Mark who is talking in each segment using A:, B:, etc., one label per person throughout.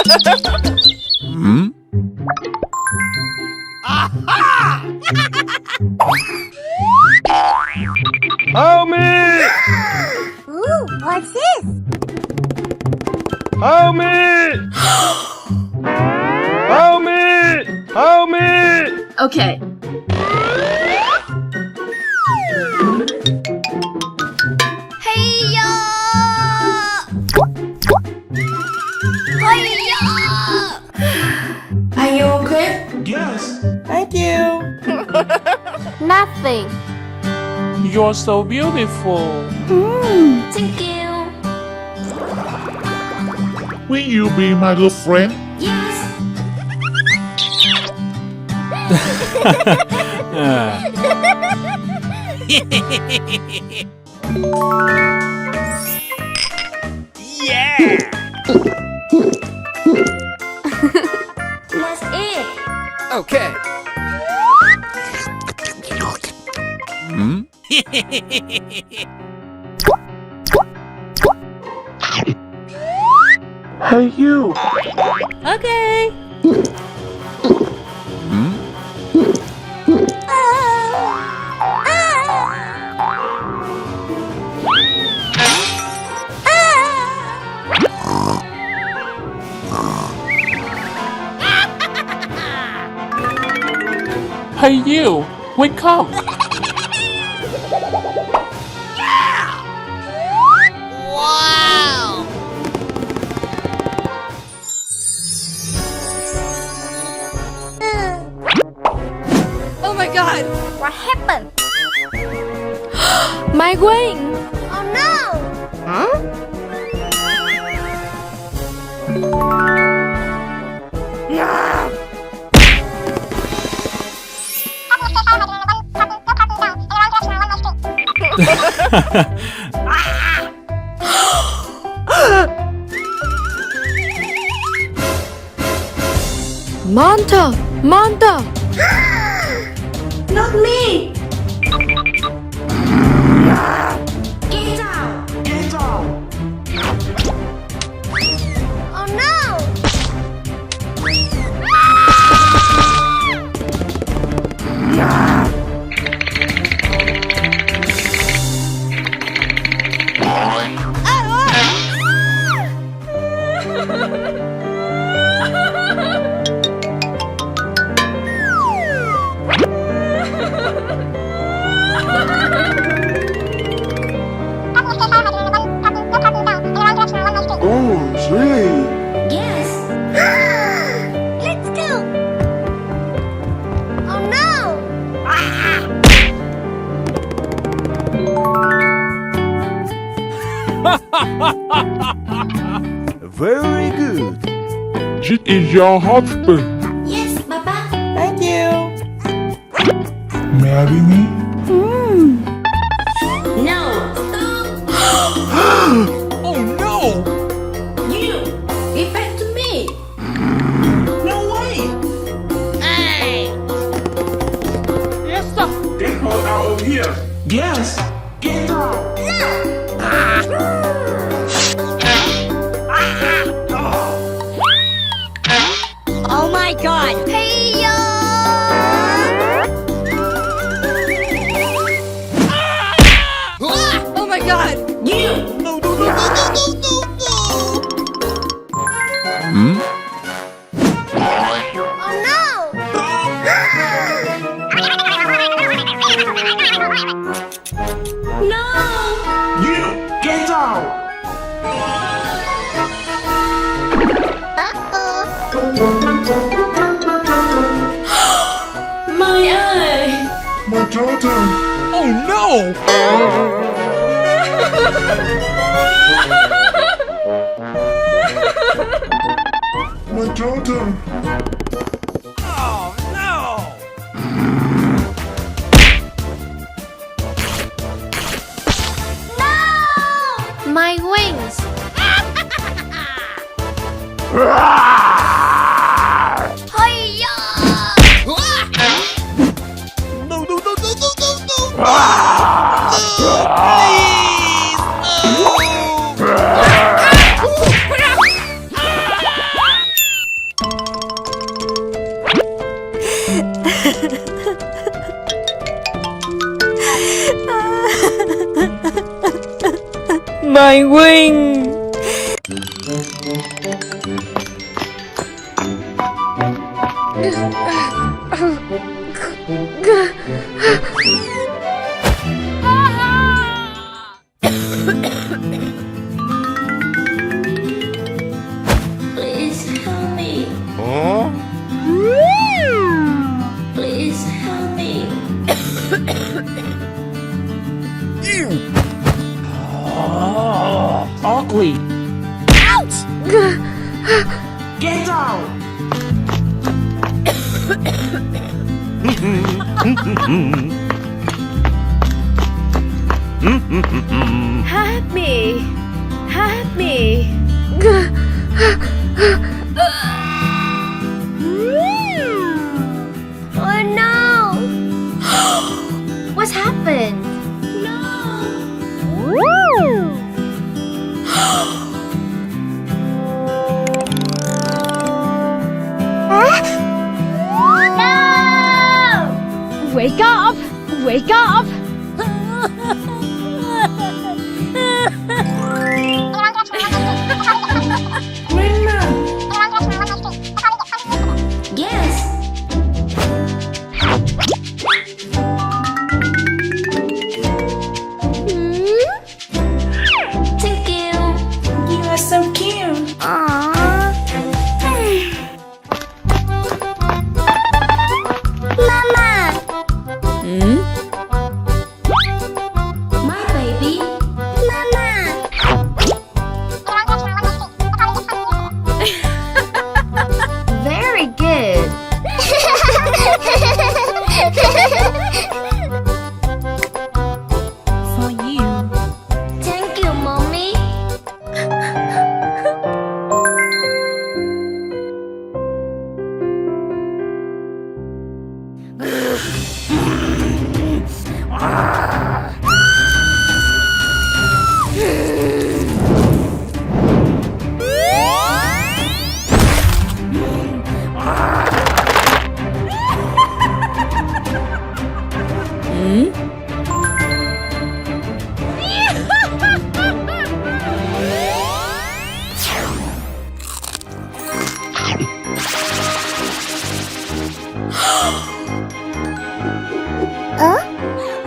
A: Hmm?
B: Help me!
C: Ooh, what's this?
B: Help me! Help me! Help me!
D: Okay.
C: Hey-ya! Hey-ya!
D: Are you okay?
E: Yes,
F: Thank you.
C: Nothing.
E: you're so beautiful.
C: Thank you.
G: Will you be my girlfriend?
C: Yes. Let's eat.
A: Okay. Hmm?
E: Hey, you.
F: Okay.
A: Hmm?
E: Hey, you. Wake up.
D: Oh my god!
C: What happened?
D: My wing!
C: Oh no!
D: Manta! Manta!
C: Not me! Get out!
E: Get out.
C: Oh no!
E: Oh, really?
C: Yes! Let's go! Oh no!
B: Very good.
E: This is your husband.
C: Yes, Papa!
F: Thank you.
G: Marry me?
C: No! Stop!
A: Oh no!
C: You! Get back to me!
E: No way.
C: Hey!
E: Get her out of here. Yes. Get out.
C: Oh my god! Hey-ya!
D: Oh my god!
A: Hmm?
C: Oh no! No!
E: You. Get out.
C: My eye!
G: My daughter.
A: Oh no!
G: My daughter.
A: Oh no!
C: No! My wings! Hi-ya!
A: No, no, no, no, no, no, no! Please! No!
F: My wing.
C: Please help me. Please help me.
E: Ugly.
C: Ouch!
E: Get down.
D: Help me. Help me.
C: Oh no! What's happened? No!
D: Wake up. Wake up.
C: Yes. Thank you.
F: You are so cute.
C: Mama,
F: Hmm?
C: my baby. Mama. Very good.
F: For you.
C: Thank you, mommy.
F: Hmm?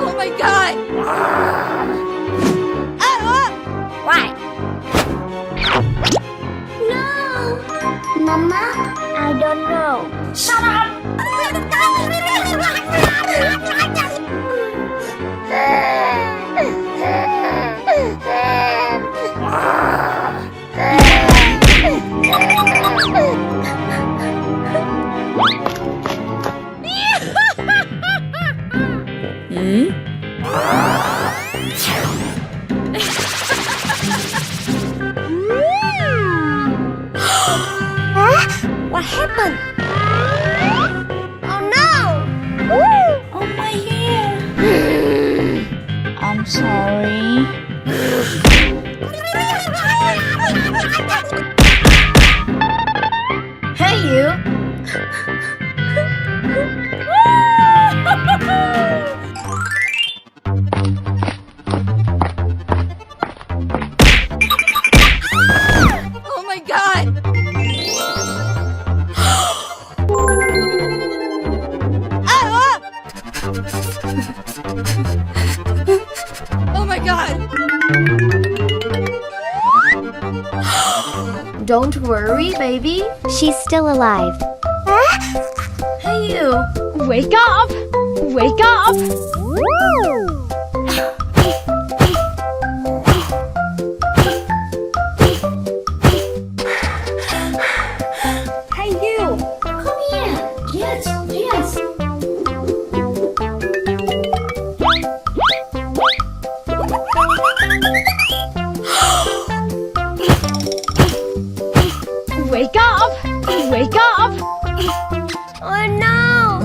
D: Oh my god.
C: Why? No. Mama, I don't know. Shut
F: Hmm?
C: What happened? Oh no!
F: Oh my hair. I'm sorry.
C: Hey you!
D: Oh my god. Oh my god.
C: Don't worry, baby. She's still alive. Hey you!
D: Wake up. Wake up.
C: Hey you! Come here! Yes, yes!
D: Wake up. Wake up.
C: Oh no!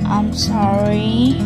F: I'm sorry.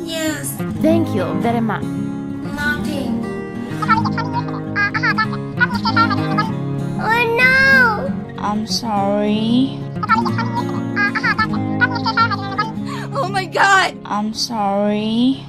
C: Yes.
H: Thank you very much.
C: Nothing. Oh no!
F: I'm sorry.
D: Oh my god!
F: I'm sorry.